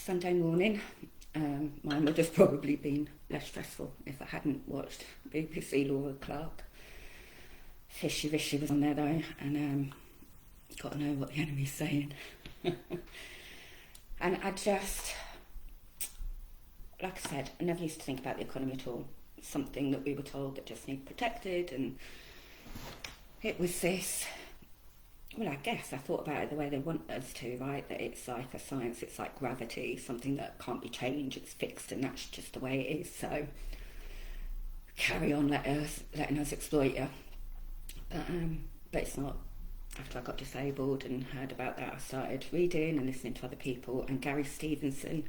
Sunday morning. Mine would have probably been less stressful if I hadn't watched BBC Laura Clark. Fishi Rishi was on there though, and got to know what the enemy's saying. And I just, like I said, I never used to think about the economy at all. It's something that we were told that just needed protected, and it was this, well, I guess I thought about it the way they want us to, right? That it's like a science, it's like gravity, something that can't be changed, it's fixed, and that's just the way it is. So carry on letting us exploit you. But it's not. After I got disabled and heard about that, I started reading and listening to other people. And Gary Stevenson,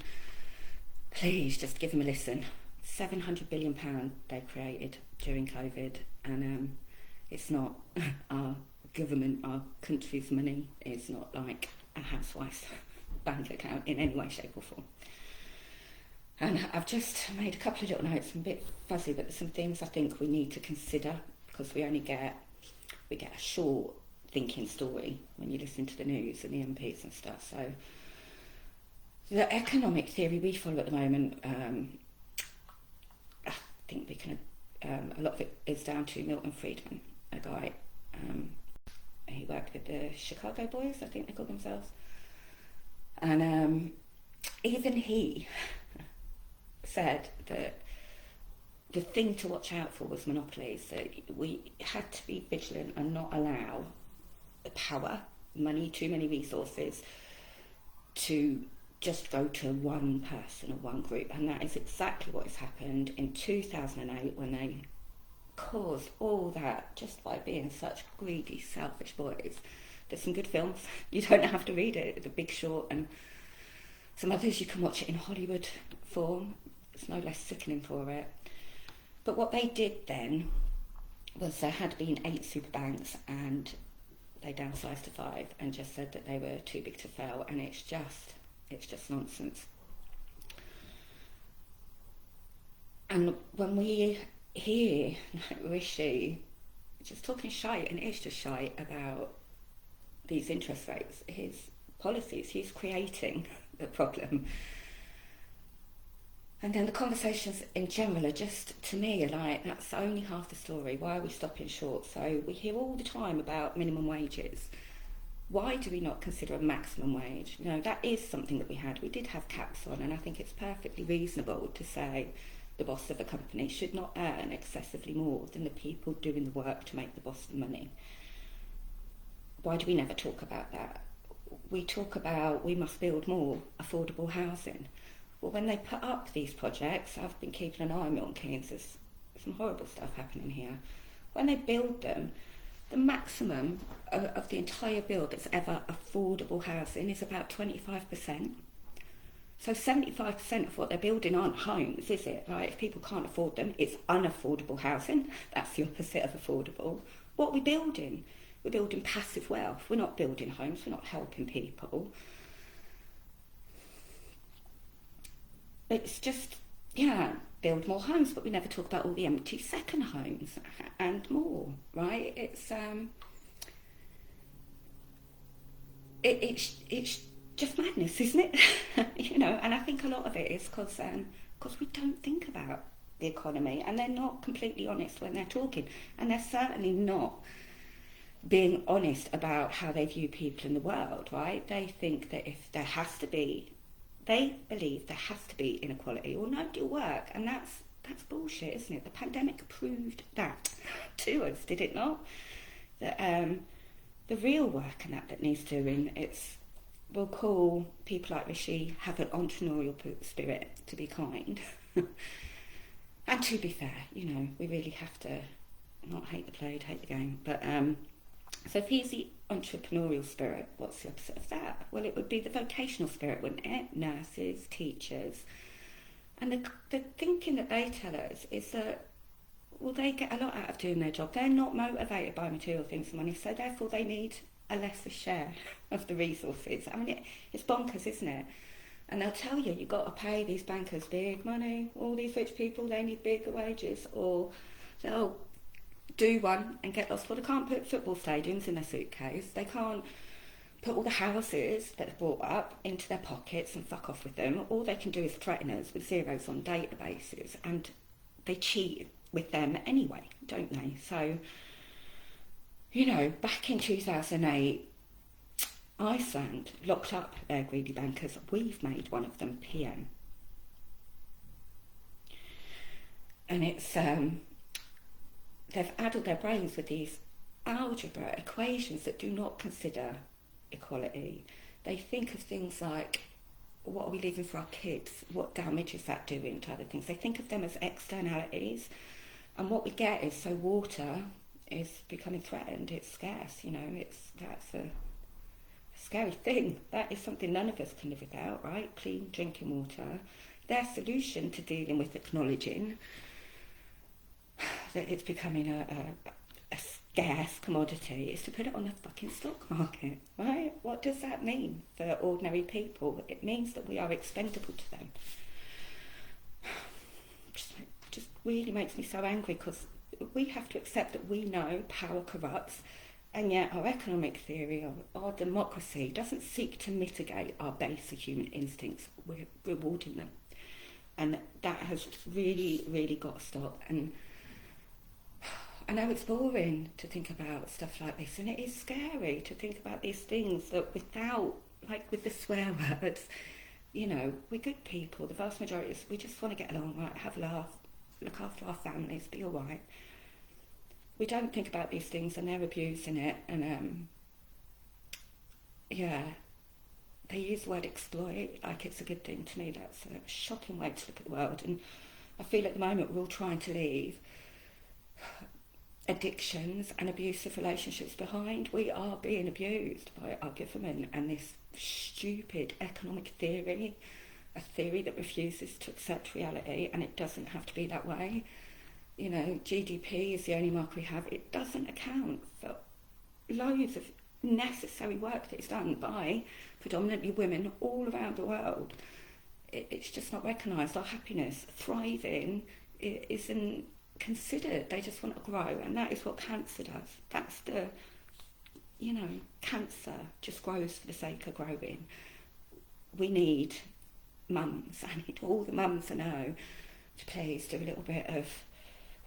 please just give him a listen. £700 billion they created during COVID, and it's not our government, our country's money. It's not like a housewife's bank account in any way, shape or form. And I've just made a couple of little notes. I'm a bit fuzzy, but there's some things I think we need to consider, because we get a short thinking story when you listen to the news and the MPs and stuff. So the economic theory we follow at the moment, I think we can. A lot of it is down to Milton Friedman, a guy. He worked with the Chicago Boys, I think they call themselves, and even he said that the thing to watch out for was monopolies. That we had to be vigilant and not allow power, money, too many resources to just go to one person or one group. And that is exactly what has happened in 2008 when they caused all that just by being such greedy, selfish boys. There's some good films. You don't have to read it. The Big Short and some others, you can watch it in Hollywood form. It's no less sickening for it. But what they did then was there had been 8 super banks, and they downsized to 5 and just said that they were too big to fail, and it's just nonsense. And when we hear Rishi just talking shite, and it's just shite about these interest rates, his policies, he's creating the problem. And then the conversations in general are just, to me, are like, that's only half the story. Why are we stopping short? So we hear all the time about minimum wages. Why do we not consider a maximum wage? You know, that is something that we had. We did have caps on, and I think it's perfectly reasonable to say the boss of a company should not earn excessively more than the people doing the work to make the boss the money. Why do we never talk about that? We talk about we must build more affordable housing. Well, when they put up these projects, I've been keeping an eye on Milton Keynes, there's some horrible stuff happening here. When they build them, the maximum of the entire build that's ever affordable housing is about 25%. So 75% of what they're building aren't homes, is it? Right? If people can't afford them, it's unaffordable housing. That's the opposite of affordable. What are we building? We're building passive wealth. We're not building homes. We're not helping people. It's just, build more homes, but we never talk about all the empty second homes and more, right? It's just madness, isn't it? You know, and I think a lot of it is because we don't think about the economy, and they're not completely honest when they're talking, and they're certainly not being honest about how they view people in the world, right? They think that if there has to be, they believe there has to be inequality or nobody will work, and that's bullshit, isn't it? The pandemic proved that to us, did it not? That the real work and that needs doing, we'll call people like Rishi have an entrepreneurial spirit, to be kind. And to be fair, you know, we really have to not hate the played, hate the game. But so if he's the entrepreneurial spirit, what's the opposite of that? Well, it would be the vocational spirit, wouldn't it? Nurses, teachers. And the thinking that they tell us is that, well, they get a lot out of doing their job. They're not motivated by material things and money, so therefore they need a lesser share of the resources. I mean, it's bonkers, isn't it? And they'll tell you, you've got to pay these bankers big money, all these rich people, they need bigger wages, or they'll do one and get lost. Well, they can't put football stadiums in their suitcase, they can't put all the houses that they've brought up into their pockets and fuck off with them. All they can do is threaten us with zeros on databases, and they cheat with them anyway, don't they? So, you know, back in 2008, Iceland locked up their greedy bankers. We've made one of them PM. And it's, they've addled their brains with these algebra equations that do not consider equality. They think of things like, what are we leaving for our kids? What damage is that doing to other things? They think of them as externalities. And what we get is, so water is becoming threatened, it's scarce, you know, that's a scary thing. That is something none of us can live without, right? Clean drinking water. Their solution to dealing with acknowledging that it's becoming a scarce commodity is to put it on the fucking stock market, right? What does that mean for ordinary people? It means that we are expendable to them. Just really makes me so angry, because we have to accept that we know power corrupts, and yet our economic theory, our democracy doesn't seek to mitigate our basic human instincts. We're rewarding them. And that has really, really got to stop. And I know it's boring to think about stuff like this, and it is scary to think about these things that without, like with the swear words, you know, we're good people. The vast majority is, we just want to get along, right, have a laugh, look after our families, be all right. We don't think about these things, and they're abusing it. And yeah, they use the word exploit like it's a good thing. To me, that's a shocking way to look at the world. And I feel at the moment we're all trying to leave addictions and abusive relationships behind. We are being abused by our government and this stupid economic theory, a theory that refuses to accept reality, and it doesn't have to be that way. You know, GDP is the only mark we have. It doesn't account for loads of necessary work that is done by predominantly women all around the world. It's just not recognised. Our happiness, thriving, isn't considered. They just want to grow, and that is what cancer does. That's the, you know, cancer just grows for the sake of growing. We need mums. I need all the mums I know to please do a little bit of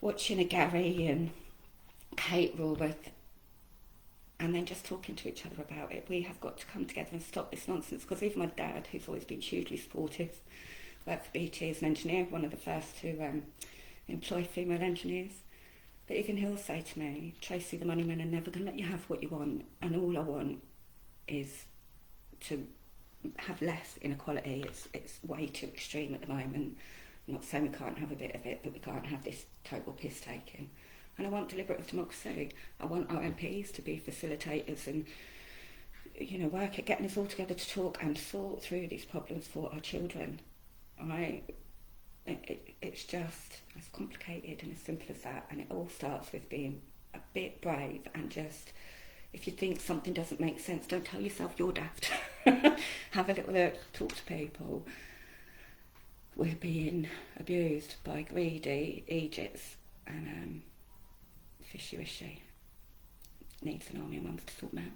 watching a Gary and Kate Raworth, and then just talking to each other about it. We have got to come together and stop this nonsense, because even my dad, who's always been hugely supportive, worked for BT as an engineer, one of the first to employ female engineers, but even he'll say to me, Tracy, the money men are never going to let you have what you want, and all I want is to have less inequality. It's way too extreme at the moment. I'm not saying we can't have a bit of it, but we can't have this total piss taking. And I want deliberative democracy. I want our MPs to be facilitators and, you know, work at getting us all together to talk and sort through these problems for our children. It's just as complicated and as simple as that, and it all starts with being a bit brave, and just, if you think something doesn't make sense, don't tell yourself you're daft. Have a little look, talk to people. We're being abused by greedy Egypts, and Fishi Rishi needs an army of mums to sort them out.